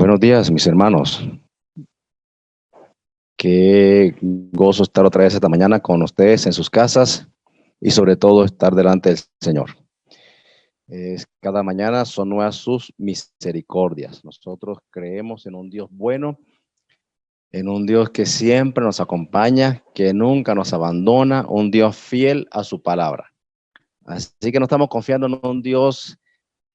Buenos días, mis hermanos. Qué gozo estar otra vez esta mañana con ustedes en sus casas y sobre todo estar delante del Señor. Cada mañana son nuevas sus misericordias. Nosotros creemos en un Dios bueno, en un Dios que siempre nos acompaña, que nunca nos abandona, un Dios fiel a su palabra. Así que no estamos confiando en un Dios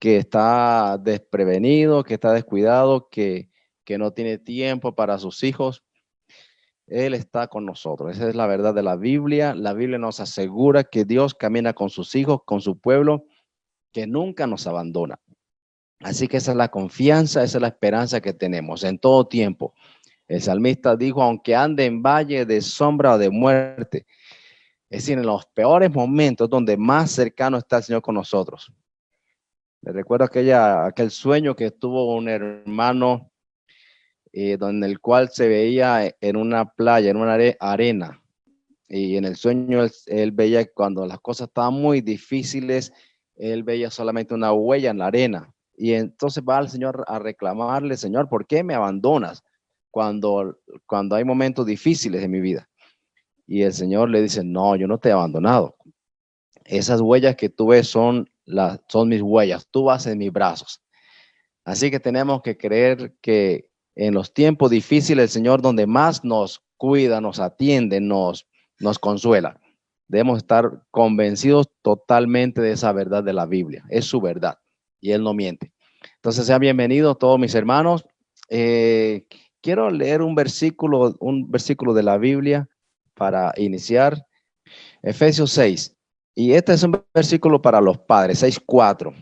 que está desprevenido, que está descuidado, que no tiene tiempo para sus hijos. Él está con nosotros. Esa es la verdad de la Biblia. La Biblia nos asegura que Dios camina con sus hijos, con su pueblo, que nunca nos abandona. Así que esa es la confianza, esa es la esperanza que tenemos en todo tiempo. El salmista dijo, aunque ande en valle de sombra o de muerte, es decir, en los peores momentos donde más cercano está el Señor con nosotros. Le recuerdo aquel sueño que tuvo un hermano donde el cual se veía en una playa, en una arena. Y en el sueño él veía cuando las cosas estaban muy difíciles, él veía solamente una huella en la arena. Y entonces va al Señor a reclamarle, Señor, ¿por qué me abandonas cuando hay momentos difíciles en mi vida? Y el Señor le dice, no, yo no te he abandonado. Esas huellas que tú ves son mis huellas, tú vas en mis brazos. Así que tenemos que creer que en los tiempos difíciles el Señor donde más nos cuida, nos atiende, nos consuela. Debemos estar convencidos totalmente de esa verdad de la Biblia. Es su verdad y Él no miente. Entonces sean bienvenidos todos mis hermanos. Quiero leer un versículo de la Biblia para iniciar. Efesios 6. Y este es un versículo para los padres, 6:4.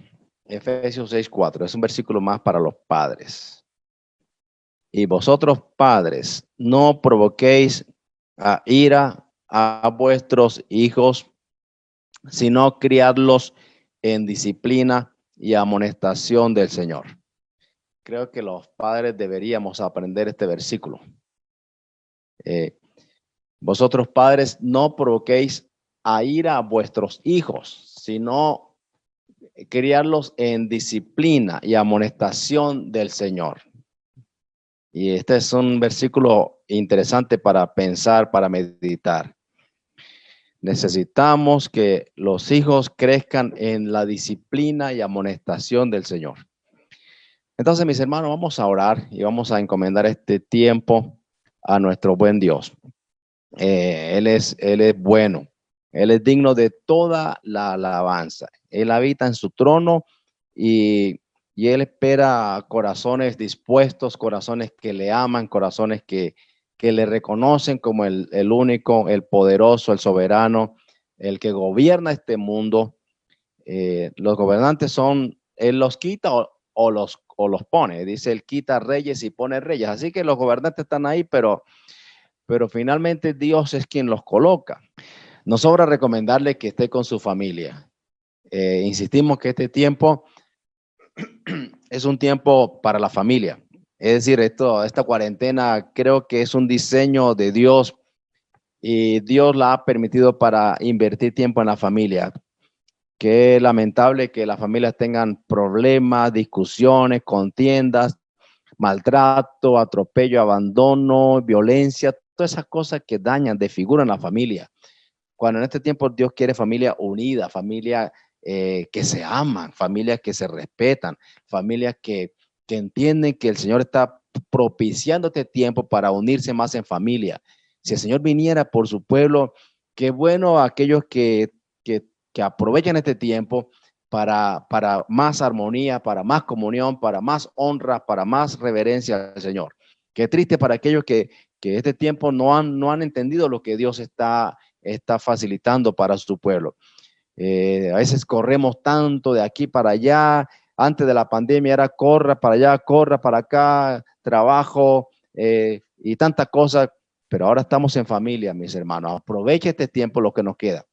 Efesios 6:4. Es un versículo más para los padres. Y vosotros, padres, no provoquéis a ira a vuestros hijos, sino criadlos en disciplina y amonestación del Señor. Creo que los padres deberíamos aprender este versículo. Vosotros, padres, no provoquéis a ira a vuestros hijos, sino criarlos en disciplina y amonestación del Señor. Y este es un versículo interesante para pensar, para meditar. Necesitamos que los hijos crezcan en la disciplina y amonestación del Señor. Entonces, mis hermanos, vamos a orar y vamos a encomendar este tiempo a nuestro buen Dios. Él es bueno. Él es digno de toda la alabanza. Él habita en su trono y Él espera corazones dispuestos, corazones que le aman, corazones que le reconocen como el único, el poderoso, el soberano, el que gobierna este mundo. Los gobernantes Él los quita o los pone. Dice, Él quita reyes y pone reyes. Así que los gobernantes están ahí, pero finalmente Dios es quien los coloca. Nos sobra recomendarle que esté con su familia. Insistimos que este tiempo es un tiempo para la familia. Es decir, esta cuarentena creo que es un diseño de Dios y Dios la ha permitido para invertir tiempo en la familia. Qué lamentable que las familias tengan problemas, discusiones, contiendas, maltrato, atropello, abandono, violencia, todas esas cosas que dañan, desfiguran la familia. Cuando en este tiempo Dios quiere familia unida, familia que se aman, familias que se respetan, familias que entienden que el Señor está propiciando este tiempo para unirse más en familia. Si el Señor viniera por su pueblo, qué bueno aquellos que aprovechan este tiempo para más armonía, para más comunión, para más honra, para más reverencia al Señor. Qué triste para aquellos que este tiempo no han entendido lo que Dios está facilitando para su pueblo. A veces corremos tanto de aquí para allá. Antes de la pandemia era corra para allá, corra para acá, trabajo y tantas cosas, pero ahora estamos en familia, mis hermanos. Aproveche este tiempo, lo que nos queda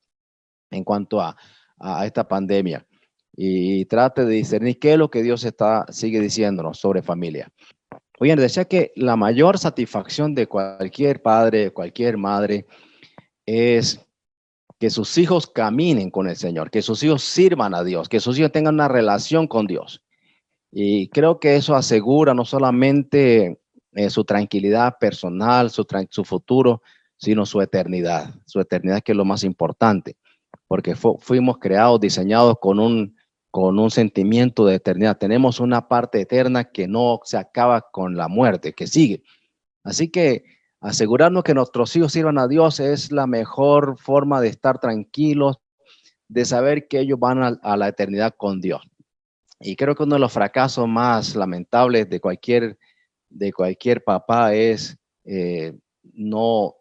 en cuanto a esta pandemia y trate de discernir qué es lo que Dios sigue diciéndonos sobre familia. Oye, decía que la mayor satisfacción de cualquier padre, cualquier madre, es que sus hijos caminen con el Señor, que sus hijos sirvan a Dios, que sus hijos tengan una relación con Dios. Y creo que eso asegura no solamente su tranquilidad personal, su futuro, sino su eternidad que es lo más importante, porque fuimos creados, diseñados con un sentimiento de eternidad. Tenemos una parte eterna que no se acaba con la muerte, que sigue. Así que asegurarnos que nuestros hijos sirvan a Dios es la mejor forma de estar tranquilos, de saber que ellos van a la eternidad con Dios. Y creo que uno de los fracasos más lamentables de cualquier papá es no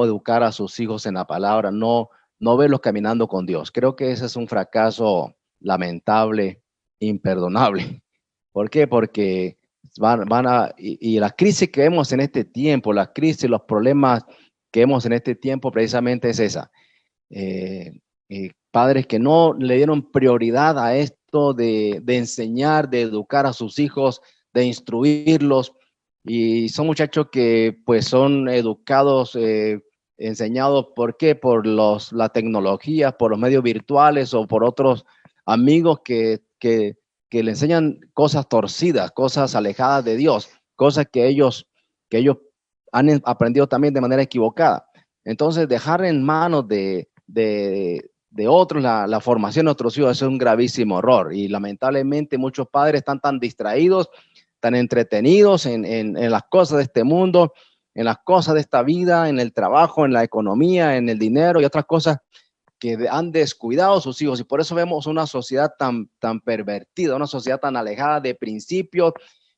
educar a sus hijos en la palabra, no verlos caminando con Dios. Creo que ese es un fracaso lamentable, imperdonable. ¿Por qué? Porque y la crisis que vemos en este tiempo, la crisis, los problemas que vemos en este tiempo precisamente es esa. Padres que no le dieron prioridad a esto de enseñar, de educar a sus hijos, de instruirlos, y son muchachos que pues son educados, enseñados, ¿por qué? Por la tecnología, por los medios virtuales o por otros amigos que le enseñan cosas torcidas, cosas alejadas de Dios, cosas que ellos han aprendido también de manera equivocada. Entonces, dejar en manos de otros la formación de otros hijos es un gravísimo error. Y lamentablemente muchos padres están tan distraídos, tan entretenidos en las cosas de este mundo, en las cosas de esta vida, en el trabajo, en la economía, en el dinero y otras cosas que han descuidado a sus hijos. Y por eso vemos una sociedad tan pervertida, una sociedad tan alejada de principios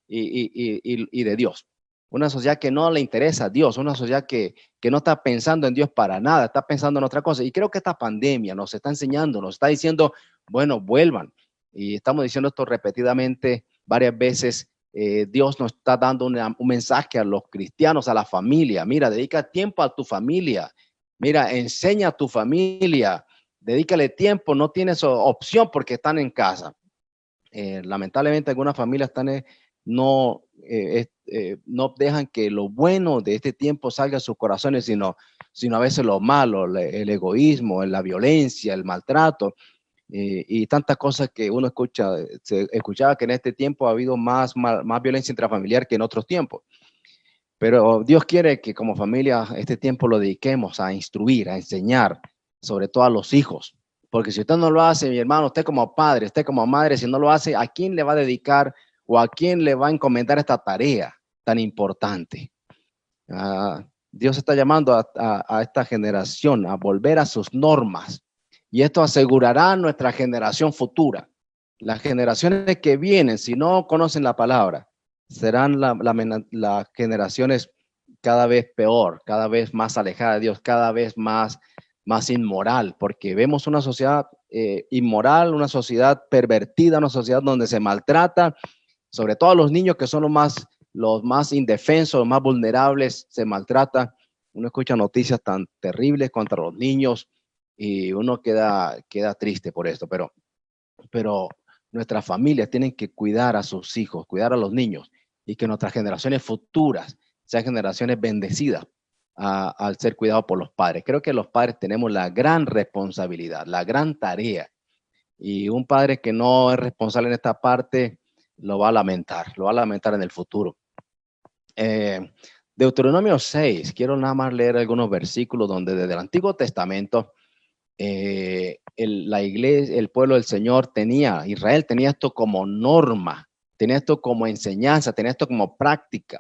y de Dios. Una sociedad que no le interesa a Dios, una sociedad que no está pensando en Dios para nada, está pensando en otra cosa. Y creo que esta pandemia nos está enseñando, nos está diciendo, bueno, vuelvan. Y estamos diciendo esto repetidamente varias veces. Dios nos está dando un mensaje a los cristianos, a la familia. Mira, dedica tiempo a tu familia. Mira, enseña a tu familia. Dedícale tiempo, no tienes opción porque están en casa. Lamentablemente algunas familias no dejan que lo bueno de este tiempo salga a sus corazones, sino a veces lo malo, el egoísmo, la violencia, el maltrato y tantas cosas que uno escucha. Se escuchaba que en este tiempo ha habido más violencia intrafamiliar que en otros tiempos. Pero Dios quiere que como familia este tiempo lo dediquemos a instruir, a enseñar, sobre todo a los hijos. Porque si usted no lo hace, mi hermano, usted como padre, usted como madre, si no lo hace, ¿a quién le va a dedicar o a quién le va a encomendar esta tarea tan importante? Dios está llamando a esta generación a volver a sus normas y esto asegurará nuestra generación futura. Las generaciones que vienen, si no conocen la palabra, serán las generaciones cada vez peor, cada vez más alejadas de Dios, cada vez más inmoral, porque vemos una sociedad inmoral, una sociedad pervertida, una sociedad donde se maltrata, sobre todo a los niños que son los más indefensos, los más vulnerables, se maltrata. Uno escucha noticias tan terribles contra los niños y uno queda triste por esto, pero nuestras familias tienen que cuidar a sus hijos, cuidar a los niños y que nuestras generaciones futuras sean generaciones bendecidas al ser cuidados por los padres. Creo que los padres tenemos la gran responsabilidad, la gran tarea, y un padre que no es responsable en esta parte lo va a lamentar en el futuro. Deuteronomio 6, quiero nada más leer algunos versículos donde desde el Antiguo Testamento la iglesia, el pueblo del Señor Israel tenía esto como norma, tenía esto como enseñanza, tenía esto como práctica.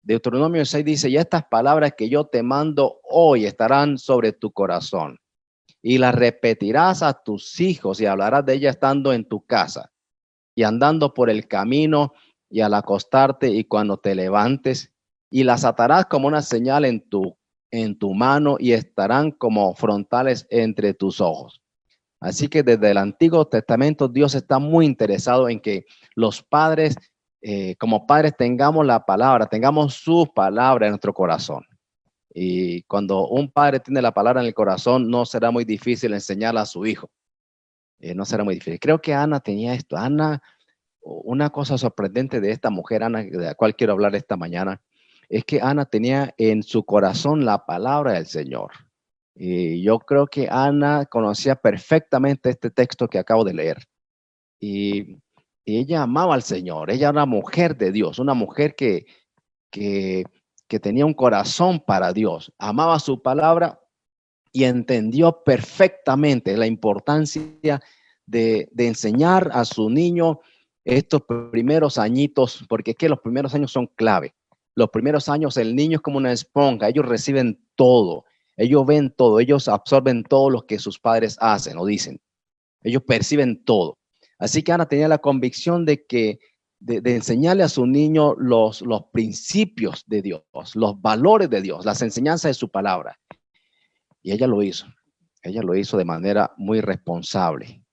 Deuteronomio 6 dice, y estas palabras que yo te mando hoy estarán sobre tu corazón y las repetirás a tus hijos y hablarás de ellas estando en tu casa y andando por el camino y al acostarte y cuando te levantes, y las atarás como una señal en tu mano y estarán como frontales entre tus ojos. Así que desde el Antiguo Testamento Dios está muy interesado en que los padres, como padres, tengamos la palabra, tengamos su palabra en nuestro corazón. Y cuando un padre tiene la palabra en el corazón, no será muy difícil enseñarla a su hijo. No será muy difícil. Creo que Ana tenía esto. Ana, una cosa sorprendente de esta mujer, Ana, de la cual quiero hablar esta mañana, es que Ana tenía en su corazón la palabra del Señor. Y yo creo que Ana conocía perfectamente este texto que acabo de leer. Y y ella amaba al Señor. Ella era una mujer de Dios, una mujer que, que tenía un corazón para Dios, amaba su palabra y entendió perfectamente la importancia de enseñar a su niño estos primeros añitos, porque es que los primeros años son clave. Los primeros años el niño es como una esponja, ellos reciben todo, ellos ven todo, ellos absorben todo lo que sus padres hacen o dicen, ellos perciben todo. Así que Ana tenía la convicción de que de enseñarle a su niño los principios de Dios, los valores de Dios, las enseñanzas de su palabra. Y ella lo hizo. Ella lo hizo de manera muy responsable.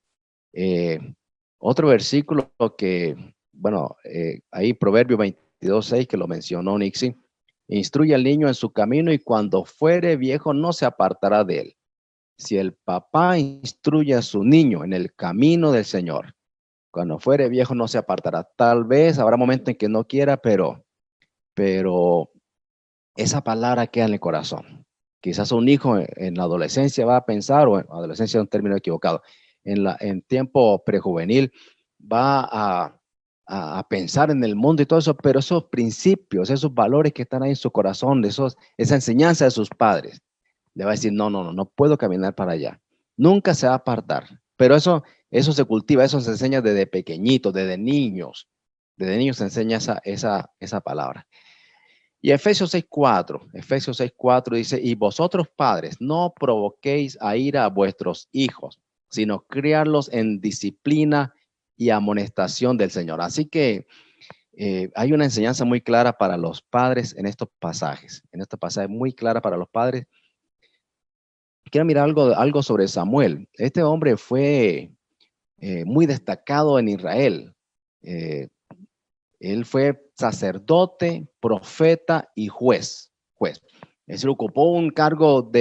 Eh, Otro versículo que, bueno, ahí Proverbio 22:6 que lo mencionó Nixie. Instruye al niño en su camino y cuando fuere viejo no se apartará de él. Si el papá instruye a su niño en el camino del Señor, cuando fuere viejo no se apartará. Tal vez habrá momentos en que no quiera, pero esa palabra queda en el corazón. Quizás un hijo en la adolescencia va a pensar, o en adolescencia es un término equivocado, en tiempo prejuvenil va a pensar en el mundo y todo eso, pero esos principios, esos valores que están ahí en su corazón, esa enseñanza de sus padres, le va a decir, no puedo caminar para allá. Nunca se va a apartar. Pero eso se cultiva, eso se enseña desde pequeñitos, desde niños. Desde niños se enseña esa palabra. Y Efesios 6:4 dice, y vosotros padres, no provoquéis a ira a vuestros hijos, sino criarlos en disciplina y amonestación del Señor. Así que hay una enseñanza muy clara para los padres en estos pasajes muy clara para los padres. Quiero mirar algo sobre Samuel. Este hombre fue muy destacado en Israel. Eh, Él fue sacerdote, profeta y juez. Él ocupó un cargo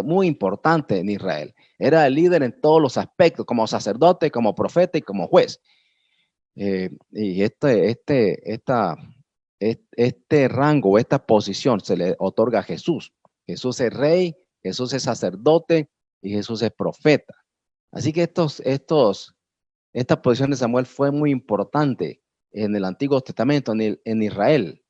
muy importante en Israel. Era el líder en todos los aspectos, como sacerdote, como profeta y como juez. Y este rango, esta posición se le otorga a Jesús. Jesús es rey, Jesús es sacerdote y Jesús es profeta. Así que esta posición de Samuel fue muy importante en el Antiguo Testamento, en Israel.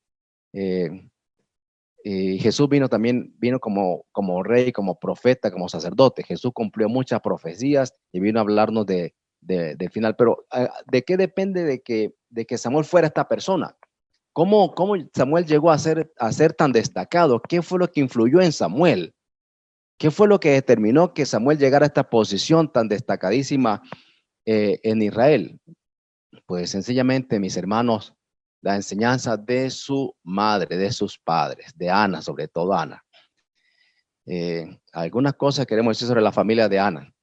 Y Jesús vino como rey, como profeta, como sacerdote. Jesús cumplió muchas profecías y vino a hablarnos del final. Pero ¿de qué depende de que Samuel fuera esta persona? ¿Cómo Samuel llegó a ser tan destacado? ¿Qué fue lo que influyó en Samuel? ¿Qué fue lo que determinó que Samuel llegara a esta posición tan destacadísima en Israel? Pues sencillamente, mis hermanos, la enseñanza de su madre, de sus padres, de Ana, sobre todo Ana. Algunas cosas queremos decir sobre la familia de Ana.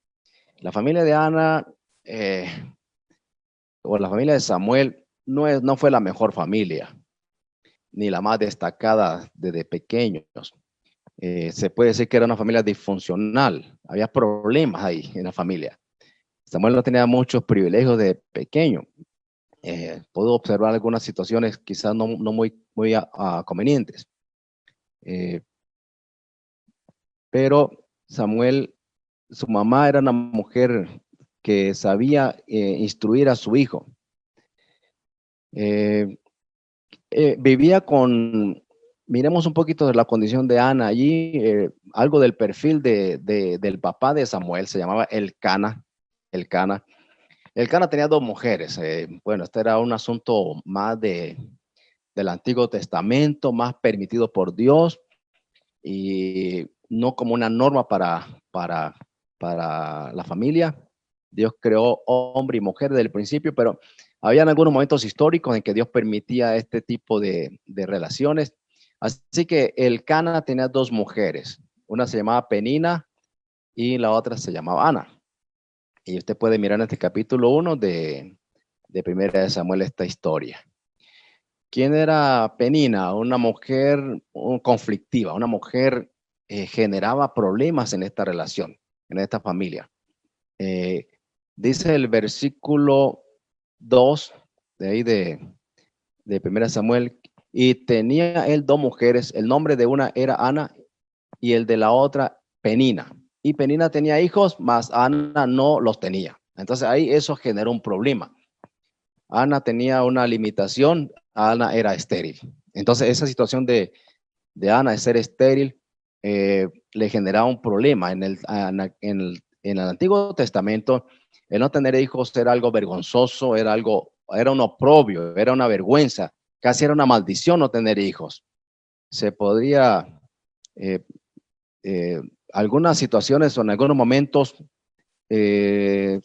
La familia de Ana, o la familia de Samuel, no fue la mejor familia, ni la más destacada desde pequeños. Se puede decir que era una familia disfuncional. Había problemas ahí en la familia. Samuel no tenía muchos privilegios de pequeño. Puedo observar algunas situaciones quizás no muy convenientes. Pero Samuel, su mamá era una mujer que sabía instruir a su hijo. Vivía miremos un poquito de la condición de Ana allí, algo del perfil del papá de Samuel, se llamaba Elcana. Elcana tenía dos mujeres. Bueno, este era un asunto más del Antiguo Testamento, más permitido por Dios y no como una norma para la familia. Dios creó hombre y mujer desde el principio, pero habían algunos momentos históricos en que Dios permitía este tipo de relaciones. Así que Elcana tenía dos mujeres. Una se llamaba Penina y la otra se llamaba Ana. Y usted puede mirar en este capítulo 1 de Primera de Samuel esta historia. ¿Quién era Penina? Una mujer conflictiva, una mujer generaba problemas en esta relación, en esta familia. Dice el versículo 2 de ahí de Primera Samuel, y tenía él dos mujeres, el nombre de una era Ana y el de la otra Penina. Y Penina tenía hijos, mas Ana no los tenía. Entonces ahí eso generó un problema. Ana tenía una limitación, Ana era estéril. Entonces esa situación de Ana de ser estéril le generaba un problema. En el Antiguo Testamento, el no tener hijos era algo vergonzoso, era un oprobio, era una vergüenza, casi era una maldición no tener hijos. Se podría, eh, algunas situaciones o en algunos momentos, la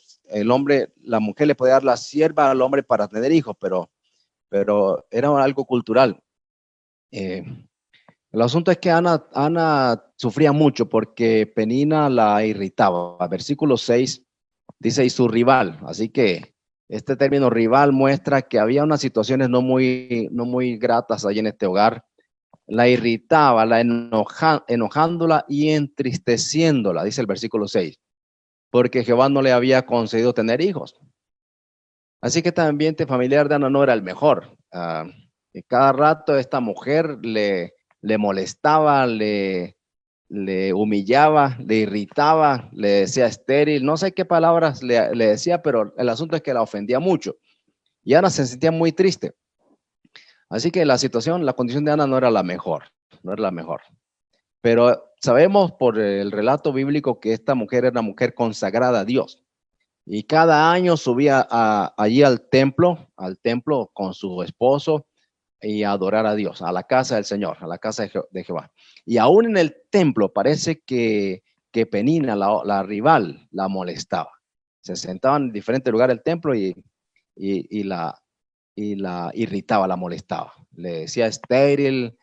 mujer le podía dar la sierva al hombre para tener hijos, pero era algo cultural. El asunto es que Ana sufría mucho porque Penina la irritaba. Versículo 6 dice, y su rival. Así que este término rival muestra que había unas situaciones no muy gratas ahí en este hogar. La irritaba, enojándola y entristeciéndola, dice el versículo 6, porque Jehová no le había concedido tener hijos. Así que este ambiente familiar de Ana no era el mejor. Cada rato esta mujer le molestaba, le humillaba, le irritaba, le decía estéril, no sé qué palabras le decía, pero el asunto es que la ofendía mucho. Y Ana se sentía muy triste. Así que la condición de Ana no era la mejor, no era la mejor. Pero sabemos por el relato bíblico que esta mujer era una mujer consagrada a Dios. Y cada año subía allí al templo con su esposo y a adorar a Dios, a la casa del Señor, a la casa de Jehová. Y aún en el templo parece que Penina, la rival, la molestaba. Se sentaba en diferentes lugares del templo y la irritaba, la molestaba. Le decía estéril,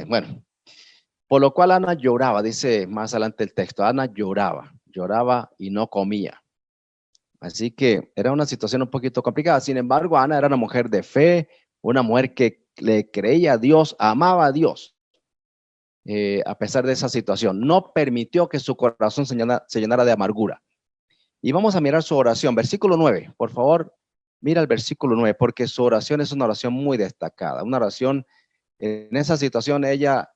bueno. Por lo cual Ana lloraba, dice más adelante el texto, Ana lloraba y no comía. Así que era una situación un poquito complicada. Sin embargo, Ana era una mujer de fe, una mujer que le creía a Dios, amaba a Dios. A pesar de esa situación, no permitió que su corazón se llenara de amargura. Y vamos a mirar su oración, versículo 9. Por favor, mira el versículo 9, porque su oración es una oración muy destacada. Una oración, en esa situación, ella,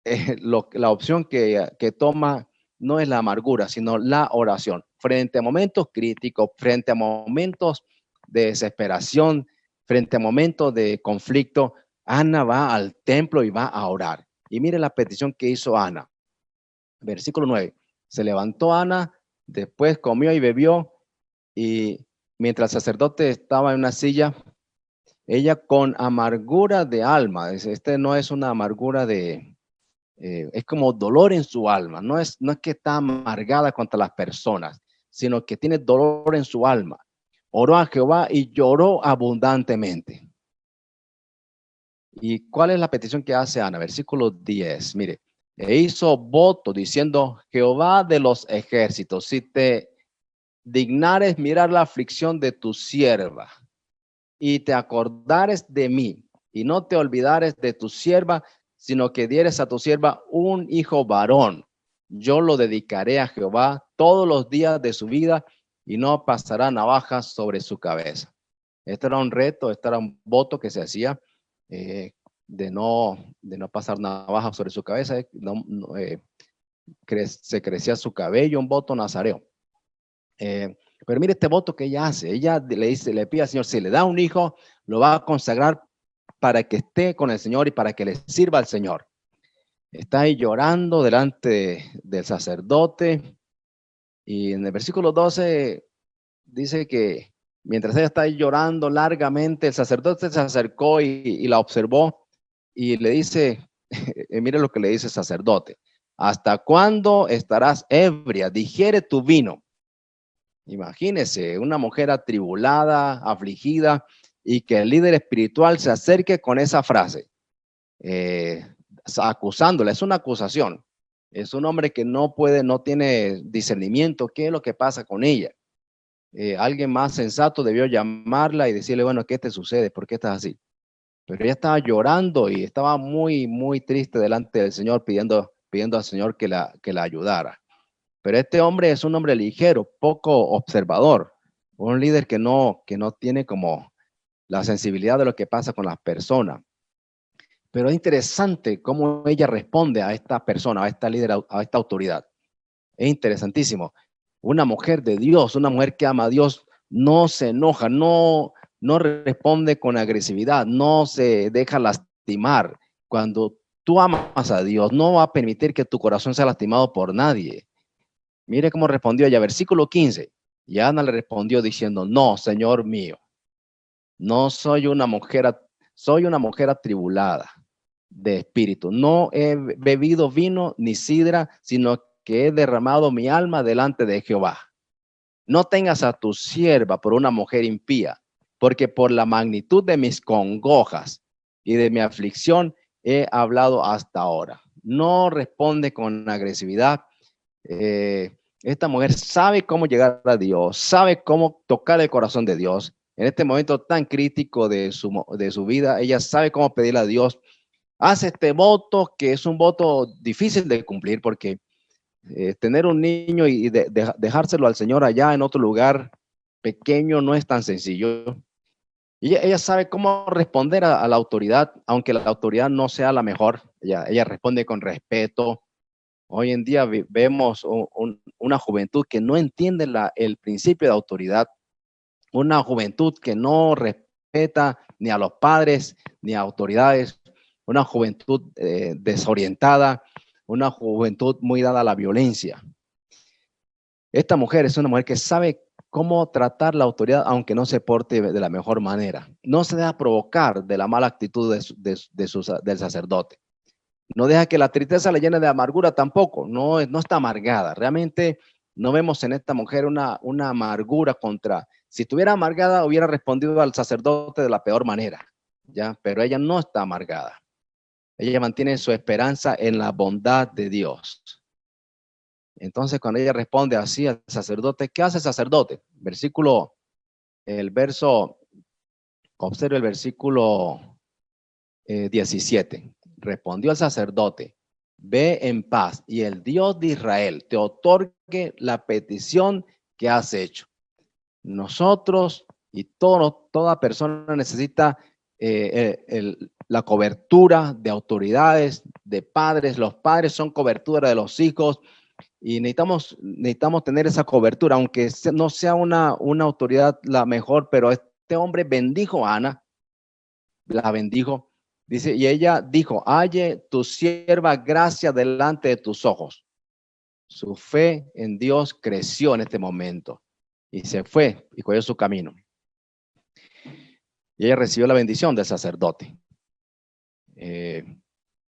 la opción que toma no es la amargura, sino la oración. Frente a momentos críticos, frente a momentos de desesperación, frente a momentos de conflicto, Ana va al templo y va a orar. Y mire la petición que hizo Ana. Versículo 9. Se levantó Ana, después comió y bebió, y mientras el sacerdote estaba en una silla, ella con amargura de alma, no es una amargura es como dolor en su alma, no es que está amargada contra las personas, sino que tiene dolor en su alma. Oró a Jehová y lloró abundantemente. ¿Y cuál es la petición que hace Ana? Versículo 10, mire, e hizo voto diciendo, Jehová de los ejércitos, si te dignares mirar la aflicción de tu sierva y te acordares de mí y no te olvidares de tu sierva, sino que dieres a tu sierva un hijo varón, yo lo dedicaré a Jehová todos los días de su vida y no pasará navaja sobre su cabeza. Este era un reto, este era un voto que se hacía de no pasar navaja sobre su cabeza, se crecía su cabello, un voto nazareo. Pero mire este voto que ella hace. Ella le pide al Señor, si le da un hijo, lo va a consagrar para que esté con el Señor y para que le sirva al Señor. Está ahí llorando delante del sacerdote. Y en el versículo 12 dice que mientras ella está ahí llorando largamente, el sacerdote se acercó y la observó y le dice, mire lo que le dice el sacerdote, ¿hasta cuándo estarás ebria? Digiere tu vino. Imagínese una mujer atribulada, afligida, y que el líder espiritual se acerque con esa frase, acusándola. Es una acusación. Es un hombre que no tiene discernimiento. ¿Qué es lo que pasa con ella? Alguien más sensato debió llamarla y decirle, bueno, ¿qué te sucede? ¿Por qué estás así? Pero ella estaba llorando y estaba muy, muy triste delante del Señor, pidiendo al Señor que la ayudara. Pero este hombre es un hombre ligero, poco observador, un líder que no tiene como la sensibilidad de lo que pasa con las personas. Pero es interesante cómo ella responde a esta persona, a esta líder, a esta autoridad. Es interesantísimo. Una mujer de Dios, una mujer que ama a Dios, no se enoja, no no responde con agresividad, no se deja lastimar. Cuando tú amas a Dios, no va a permitir que tu corazón sea lastimado por nadie. Mire cómo respondió ella, versículo 15. Y Ana le respondió diciendo, no, Señor mío, no soy una mujer, soy una mujer atribulada de espíritu. No he bebido vino ni sidra, sino que he derramado mi alma delante de Jehová. No tengas a tu sierva por una mujer impía, porque por la magnitud de mis congojas y de mi aflicción he hablado hasta ahora. No responde con agresividad. Esta mujer sabe cómo llegar a Dios, sabe cómo tocar el corazón de Dios. En este momento tan crítico de su vida, ella sabe cómo pedirle a Dios. Hace este voto, que es un voto difícil de cumplir, porque tener un niño y dejárselo al Señor allá en otro lugar pequeño no es tan sencillo. Y ella sabe cómo responder a la autoridad, aunque la autoridad no sea la mejor. Ella responde con respeto. Hoy en día vemos una juventud que no entiende el principio de autoridad, una juventud que no respeta ni a los padres ni a autoridades, una juventud desorientada, una juventud muy dada a la violencia. Esta mujer es una mujer que sabe cómo tratar la autoridad, aunque no se porte de la mejor manera. No se deja provocar de la mala actitud del sacerdote. No deja que la tristeza le llene de amargura tampoco. No está amargada. Realmente no vemos en esta mujer una amargura contra. Si estuviera amargada, hubiera respondido al sacerdote de la peor manera. ¿Ya? Pero ella no está amargada. Ella mantiene su esperanza en la bondad de Dios. Entonces, cuando ella responde así al sacerdote, ¿qué hace el sacerdote? Observe el versículo 17. Respondió el sacerdote, ve en paz y el Dios de Israel te otorgue la petición que has hecho. Nosotros y toda persona necesita la cobertura de autoridades, de padres. Los padres son cobertura de los hijos y necesitamos tener esa cobertura, aunque no sea una autoridad la mejor, pero este hombre bendijo a Ana, la bendijo. Dice, y ella dijo, halle tu sierva gracia delante de tus ojos. Su fe en Dios creció en este momento y se fue y cogió su camino. Y ella recibió la bendición del sacerdote. El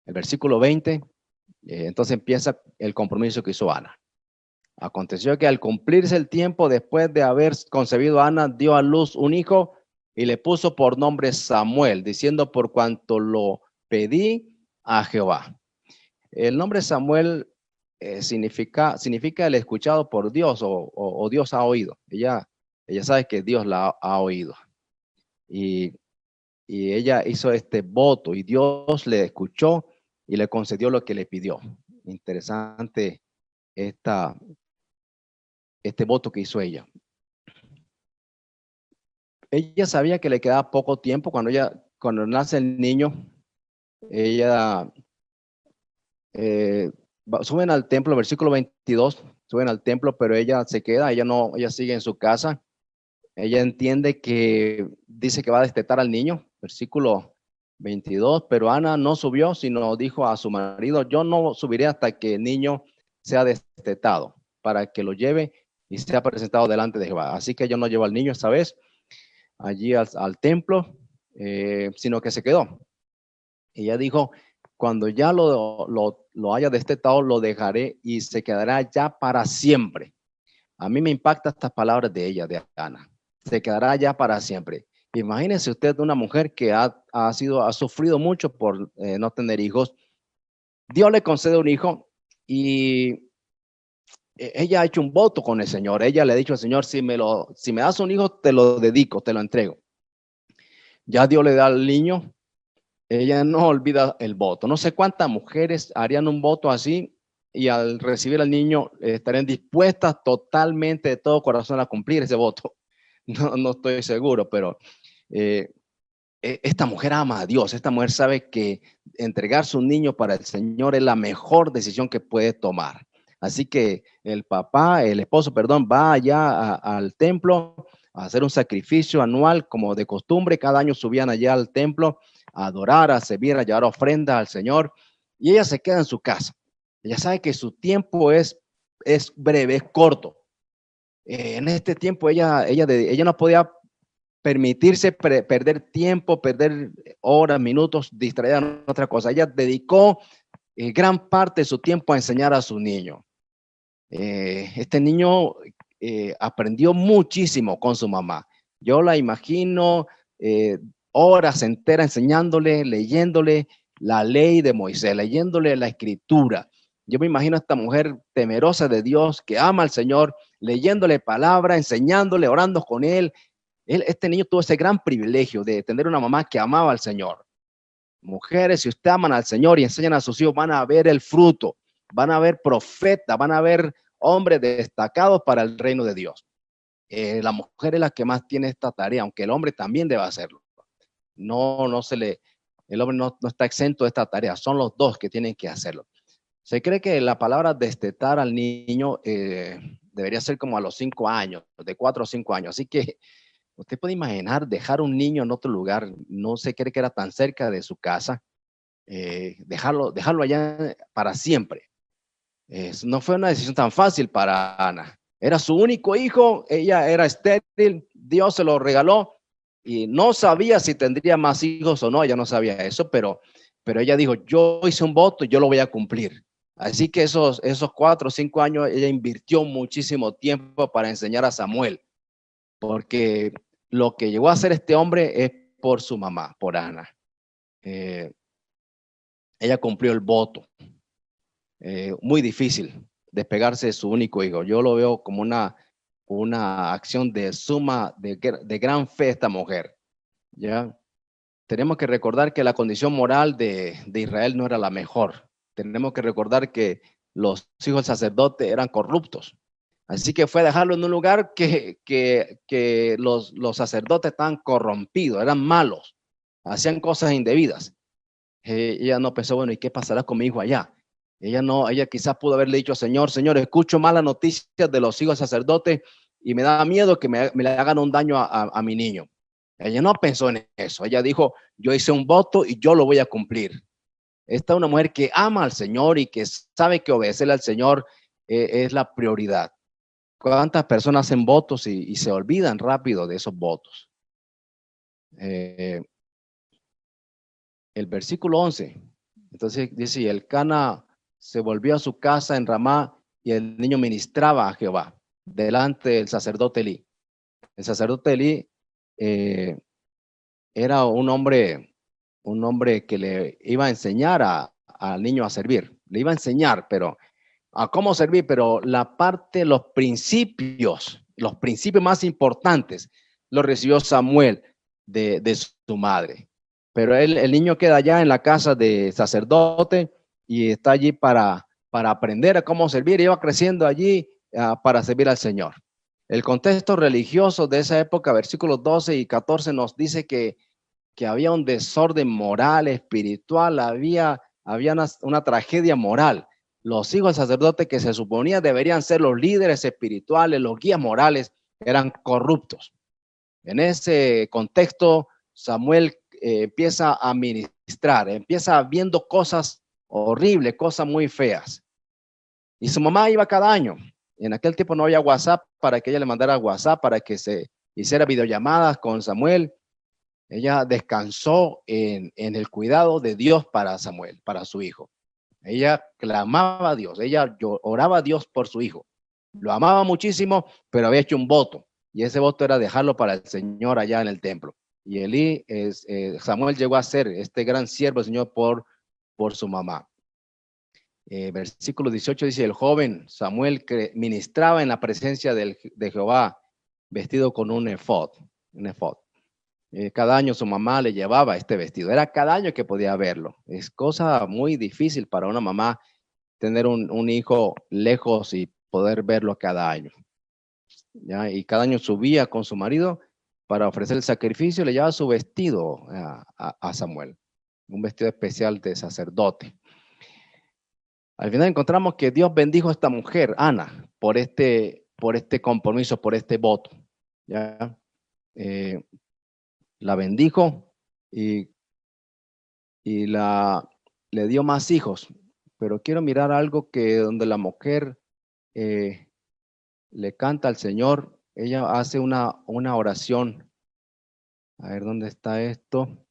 versículo 20, entonces empieza el compromiso que hizo Ana. Aconteció que al cumplirse el tiempo después de haber concebido Ana, dio a luz un hijo y le puso por nombre Samuel, diciendo por cuanto lo pedí a Jehová. El nombre Samuel significa el escuchado por Dios o Dios ha oído. Ella sabe que Dios la ha oído. Y ella hizo este voto y Dios le escuchó y le concedió lo que le pidió. Interesante este voto que hizo ella. Ella sabía que le quedaba poco tiempo cuando nace el niño. Ella suben al templo, versículo 22, suben al templo, pero ella se queda, ella sigue en su casa. Ella entiende que dice que va a destetar al niño, versículo 22, pero Ana no subió, sino dijo a su marido, yo no subiré hasta que el niño sea destetado, para que lo lleve y sea presentado delante de Jehová. Así que yo no llevo al niño esta vez allí al templo, sino que se quedó. Ella dijo, cuando ya lo haya destetado, lo dejaré y se quedará ya para siempre. A mí me impacta estas palabras de ella, de Ana. Se quedará ya para siempre. Imagínese usted una mujer que ha sufrido mucho por no tener hijos. Dios le concede un hijo y ella ha hecho un voto con el Señor. Ella le ha dicho al Señor, si me das un hijo, te lo dedico, te lo entrego. Ya Dios le da al niño. Ella no olvida el voto. No sé cuántas mujeres harían un voto así y al recibir al niño estarían dispuestas totalmente de todo corazón a cumplir ese voto. No estoy seguro, pero esta mujer ama a Dios. Esta mujer sabe que entregar su niño para el Señor es la mejor decisión que puede tomar. Así que el esposo, va allá al templo, a hacer un sacrificio anual como de costumbre. Cada año subían allá al templo a adorar, a servir, a llevar ofrenda al Señor. Y ella se queda en su casa. Ella sabe que su tiempo es breve, es corto. En este tiempo ella no podía permitirse perder tiempo, perder horas, minutos, distraída en otra cosa. Ella dedicó gran parte de su tiempo a enseñar a su niño. Este niño aprendió muchísimo con su mamá. Yo la imagino horas enteras enseñándole, leyéndole la ley de Moisés, leyéndole la escritura. Yo me imagino a esta mujer temerosa de Dios, que ama al Señor, leyéndole palabra, enseñándole, orando con él. Este niño tuvo ese gran privilegio de tener una mamá que amaba al Señor. Mujeres, si ustedes aman al Señor y enseñan a sus hijos, van a ver el fruto, van a ver profetas, van a ver hombres destacados para el reino de Dios. La mujer es la que más tiene esta tarea, aunque el hombre también debe hacerlo. El hombre no está exento de esta tarea, son los dos que tienen que hacerlo. Se cree que la palabra destetar al niño debería ser como a los 5 años, de 4 o 5 años. Así que usted puede imaginar dejar un niño en otro lugar, no se cree que era tan cerca de su casa, dejarlo allá para siempre. No fue una decisión tan fácil para Ana. Era su único hijo, ella era estéril, Dios se lo regaló y no sabía si tendría más hijos o no, ella no sabía eso, pero ella dijo, yo hice un voto y yo lo voy a cumplir. Así que esos 4 o 5 años ella invirtió muchísimo tiempo para enseñar a Samuel, porque lo que llegó a hacer este hombre es por su mamá, por Ana. Ella cumplió el voto. Muy difícil despegarse de su único hijo. Yo lo veo como una acción de gran fe esta mujer. ¿Ya? Tenemos que recordar que la condición moral de Israel no era la mejor. Tenemos que recordar que los hijos del sacerdote eran corruptos. Así que fue a dejarlo en un lugar que los sacerdotes estaban corrompidos, eran malos, hacían cosas indebidas. Ella no pensó, bueno, ¿y qué pasará con mi hijo allá? Ella quizás pudo haberle dicho, Señor, escucho malas noticias de los hijos sacerdotes y me da miedo que me le hagan un daño a mi niño. Ella no pensó en eso. Ella dijo, yo hice un voto y yo lo voy a cumplir. Esta es una mujer que ama al Señor y que sabe que obedecerle al Señor es la prioridad. ¿Cuántas personas hacen votos y se olvidan rápido de esos votos? El versículo 11. Entonces dice, y Elcana se volvió a su casa en Ramá y el niño ministraba a Jehová delante del sacerdote Elí. El sacerdote Elí era un hombre que le iba a enseñar al niño a servir. Le iba a enseñar, pero a cómo servir, pero los principios más importantes los recibió Samuel de su madre. Pero el niño queda allá en la casa de sacerdote y está allí para aprender a cómo servir. Iba creciendo allí para servir al Señor. El contexto religioso de esa época, versículos 12 y 14, nos dice que había un desorden moral, espiritual, había una tragedia moral. Los hijos del sacerdote que se suponía deberían ser los líderes espirituales, los guías morales, eran corruptos. En ese contexto, Samuel empieza a ministrar, empieza viendo cosas horribles, cosas muy feas. Y su mamá iba cada año. En aquel tiempo no había WhatsApp para que ella le mandara WhatsApp, para que se hiciera videollamadas con Samuel. Ella descansó en el cuidado de Dios para Samuel, para su hijo. Ella clamaba a Dios, ella oraba a Dios por su hijo. Lo amaba muchísimo, pero había hecho un voto. Y ese voto era dejarlo para el Señor allá en el templo. Y Samuel llegó a ser este gran siervo del Señor por su mamá. Versículo 18 dice, el joven Samuel que ministraba en la presencia de Jehová, vestido con un efod. Cada año su mamá le llevaba este vestido. Era cada año que podía verlo. Es cosa muy difícil para una mamá tener un hijo lejos y poder verlo cada año. ¿Ya? Y cada año subía con su marido para ofrecer el sacrificio, le llevaba su vestido a Samuel, un vestido especial de sacerdote. Al final encontramos que Dios bendijo a esta mujer, Ana, por este compromiso, por este voto. ¿Ya? eh, la bendijo y le dio más hijos. Pero quiero mirar algo que donde la mujer le canta al Señor. Ella hace una oración. A ver, ¿dónde está esto?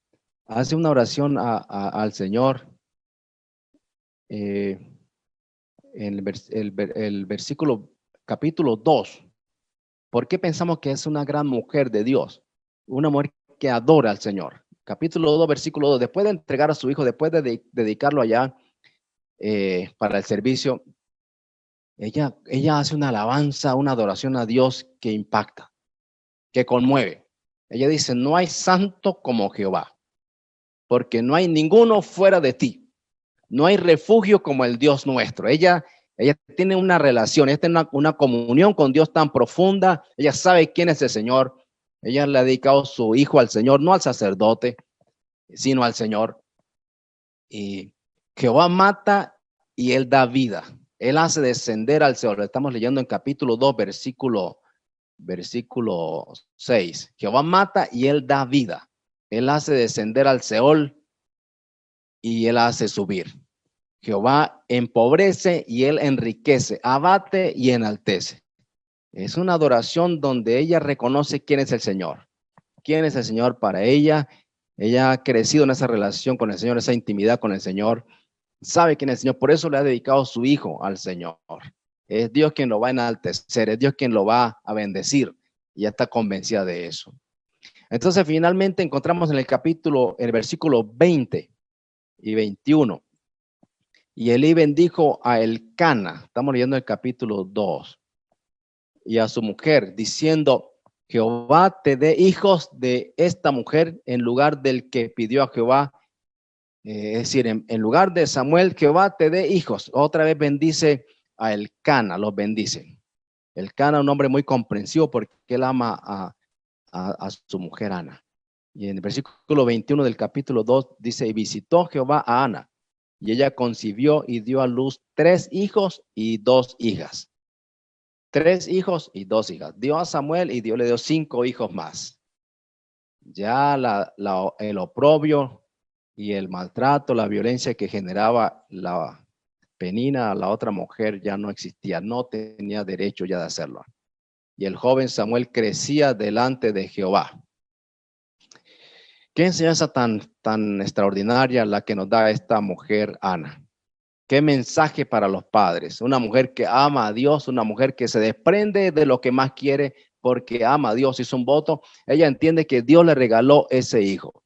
Hace una oración al Señor. En el versículo, capítulo 2. ¿Por qué pensamos que es una gran mujer de Dios? Una mujer que adora al Señor. Capítulo 2, versículo 2. Después de entregar a su hijo, después de dedicarlo allá para el servicio, ella hace una alabanza, una adoración a Dios que impacta, que conmueve. Ella dice, no hay santo como Jehová, porque no hay ninguno fuera de ti. No hay refugio como el Dios nuestro. Ella tiene una relación, ella tiene una comunión con Dios tan profunda. Ella sabe quién es el Señor. Ella le ha dedicado su hijo al Señor, no al sacerdote, sino al Señor. Y Jehová mata y él da vida. Él hace descender al Seol. Estamos leyendo en capítulo 2, versículo 6. Jehová mata y él da vida. Él hace descender al Seol y él hace subir. Jehová empobrece y él enriquece, abate y enaltece. Es una adoración donde ella reconoce quién es el Señor. ¿Quién es el Señor para ella? Ella ha crecido en esa relación con el Señor, esa intimidad con el Señor. Sabe quién es el Señor, por eso le ha dedicado su hijo al Señor. Es Dios quien lo va a enaltecer, es Dios quien lo va a bendecir. Y ya está convencida de eso. Entonces, finalmente encontramos en el versículo 20 y 21. Y Elí bendijo a Elcana, estamos leyendo el capítulo 2, y a su mujer, diciendo, Jehová te dé hijos de esta mujer en lugar del que pidió a Jehová. Es decir, en lugar de Samuel, Jehová te dé hijos. Otra vez bendice a Elcana, los bendice. Elcana, un hombre muy comprensivo porque él ama a su mujer Ana. Y en el versículo 21 del capítulo 2 dice, y visitó Jehová a Ana. Y ella concibió y dio a luz 3 hijos y 2 hijas. 3 hijos y 2 hijas. Dio a Samuel y Dios le dio 5 hijos más. Ya el oprobio y el maltrato, la violencia que generaba la Penina, la otra mujer, ya no existía. No tenía derecho ya de hacerlo. Y el joven Samuel crecía delante de Jehová. ¿Qué enseñanza tan extraordinaria la que nos da esta mujer Ana? ¿Qué mensaje para los padres? Una mujer que ama a Dios, una mujer que se desprende de lo que más quiere porque ama a Dios, hizo un voto. Ella entiende que Dios le regaló ese hijo.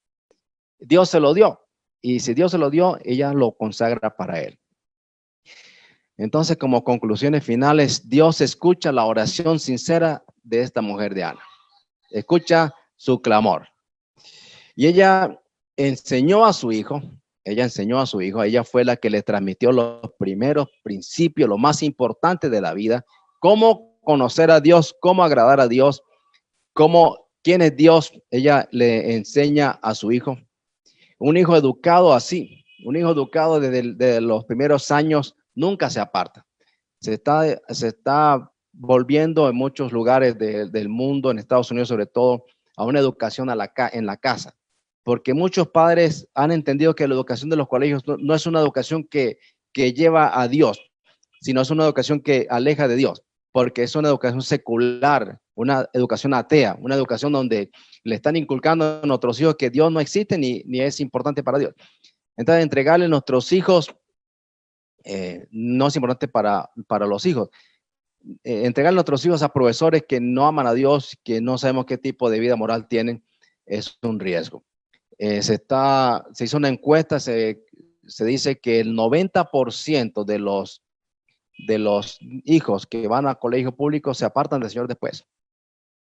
Dios se lo dio. Y si Dios se lo dio, ella lo consagra para él. Entonces, como conclusiones finales, Dios escucha la oración sincera de esta mujer de Ana. Escucha su clamor. Y ella enseñó a su hijo, ella fue la que le transmitió los primeros principios, lo más importante de la vida, cómo conocer a Dios, cómo agradar a Dios, quién es Dios. Ella le enseña a su hijo. Un hijo educado así, un hijo educado desde los primeros años, nunca se aparta. Se está volviendo en muchos lugares del mundo, en Estados Unidos sobre todo, a una educación en la casa. Porque muchos padres han entendido que la educación de los colegios no es una educación que lleva a Dios, sino es una educación que aleja de Dios, porque es una educación secular, una educación atea, una educación donde le están inculcando a nuestros hijos que Dios no existe ni es importante para Dios. Entonces, entregarle a nuestros hijos no es importante para los hijos. Entregarle a nuestros hijos a profesores que no aman a Dios, que no sabemos qué tipo de vida moral tienen, es un riesgo. Se hizo una encuesta, se dice que el 90% de los hijos que van a colegio público se apartan del Señor después.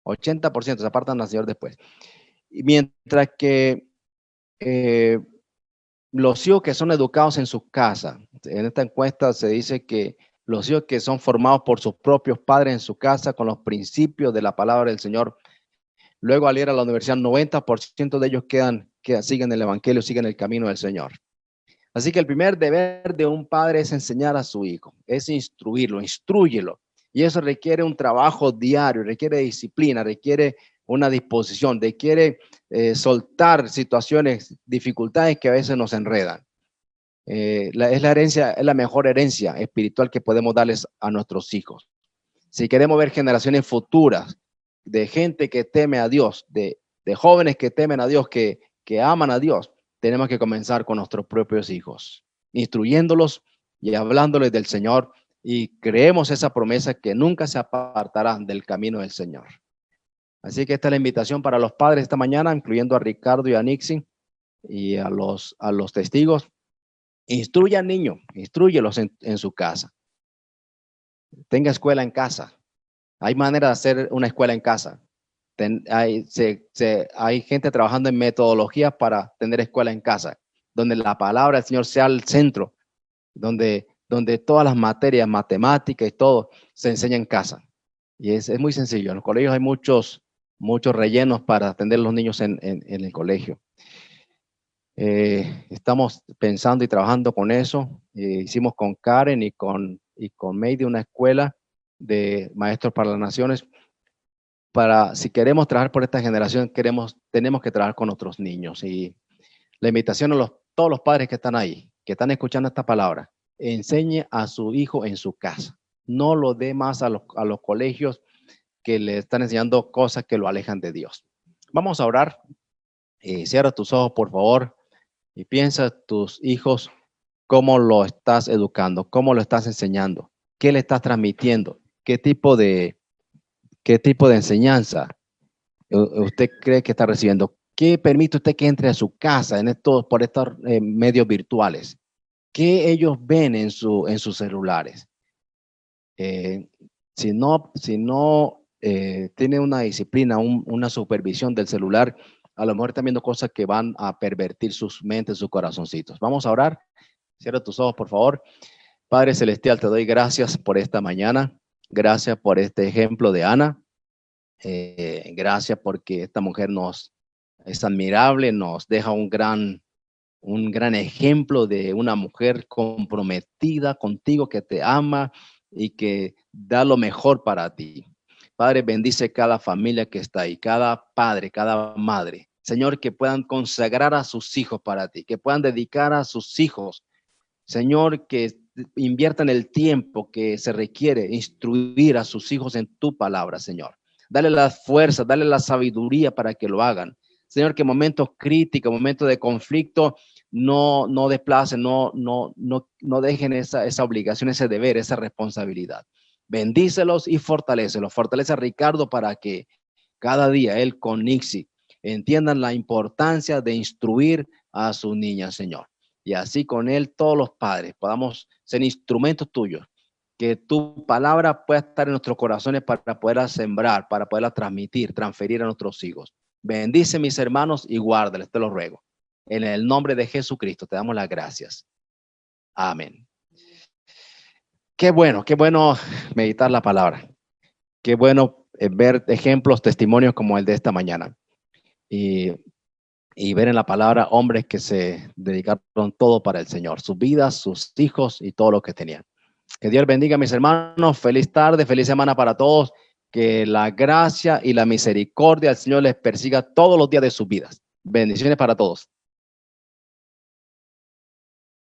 80% se apartan del Señor después. Y mientras que los hijos que son educados en su casa, en esta encuesta se dice que los hijos que son formados por sus propios padres en su casa con los principios de la palabra del Señor, luego al ir a la universidad, 90% de ellos siguen el evangelio, siguen el camino del Señor. Así que el primer deber de un padre es enseñar a su hijo, es instruirlo, instrúyelo. Y eso requiere un trabajo diario, requiere disciplina, requiere una disposición, de quiere soltar situaciones, dificultades que a veces nos enredan. Es la herencia, es la mejor herencia espiritual que podemos darles a nuestros hijos. Si queremos ver generaciones futuras de gente que teme a Dios, de jóvenes que temen a Dios, que aman a Dios, tenemos que comenzar con nuestros propios hijos, instruyéndolos y hablándoles del Señor, y creemos esa promesa que nunca se apartarán del camino del Señor. Así que esta es la invitación para los padres esta mañana, incluyendo a Ricardo y a Nixie y a los testigos. Instruya al niño, instrúyelos en su casa. Tenga escuela en casa. Hay manera de hacer una escuela en casa. Hay gente trabajando en metodologías para tener escuela en casa, donde la palabra del Señor sea el centro, donde todas las materias, matemáticas y todo se enseña en casa. Y es muy sencillo. En los colegios hay muchos rellenos para atender a los niños en el colegio. Estamos pensando y trabajando con eso. Hicimos con Karen y con May de una escuela de maestros para las naciones. Si queremos trabajar por esta generación, tenemos que trabajar con nuestros niños. Y la invitación a todos los padres que están ahí, que están escuchando esta palabra, enseñe a su hijo en su casa. No lo dé más a los colegios que le están enseñando cosas que lo alejan de Dios. Vamos a orar. Cierra tus ojos, por favor, y piensa tus hijos, cómo lo estás educando, cómo lo estás enseñando, qué le estás transmitiendo, qué tipo de enseñanza usted cree que está recibiendo. ¿Qué permite usted que entre a su casa por estos medios virtuales? ¿Qué ellos ven en sus celulares? Si no tiene una disciplina, una supervisión del celular, a lo mejor están viendo cosas que van a pervertir sus mentes, sus corazoncitos. Vamos a orar. Cierra tus ojos, por favor. Padre Celestial, te doy gracias por esta mañana. Gracias por este ejemplo de Ana. Gracias porque esta mujer es admirable, nos deja un gran ejemplo de una mujer comprometida contigo, que te ama y que da lo mejor para ti. Padre, bendice cada familia que está ahí, cada padre, cada madre. Señor, que puedan consagrar a sus hijos para ti, que puedan dedicar a sus hijos. Señor, que inviertan el tiempo que se requiere instruir a sus hijos en tu palabra, Señor. Dale la fuerza, dale la sabiduría para que lo hagan. Señor, que momentos críticos, momentos de conflicto, no desplacen, no dejen esa obligación, ese deber, esa responsabilidad. Bendícelos y fortalécelos. Fortalece a Ricardo para que cada día él con Nixie entiendan la importancia de instruir a su niña, Señor. Y así con él todos los padres podamos ser instrumentos tuyos, que tu palabra pueda estar en nuestros corazones para poderla sembrar, para poderla transferir a nuestros hijos. Bendice mis hermanos y guárdales, te lo ruego. En el nombre de Jesucristo te damos las gracias. Amén. Qué bueno meditar la palabra. Qué bueno ver ejemplos, testimonios como el de esta mañana. Y ver en la palabra hombres que se dedicaron todo para el Señor, sus vidas, sus hijos y todo lo que tenían. Que Dios bendiga a mis hermanos. Feliz tarde, feliz semana para todos. Que la gracia y la misericordia del Señor les persiga todos los días de sus vidas. Bendiciones para todos.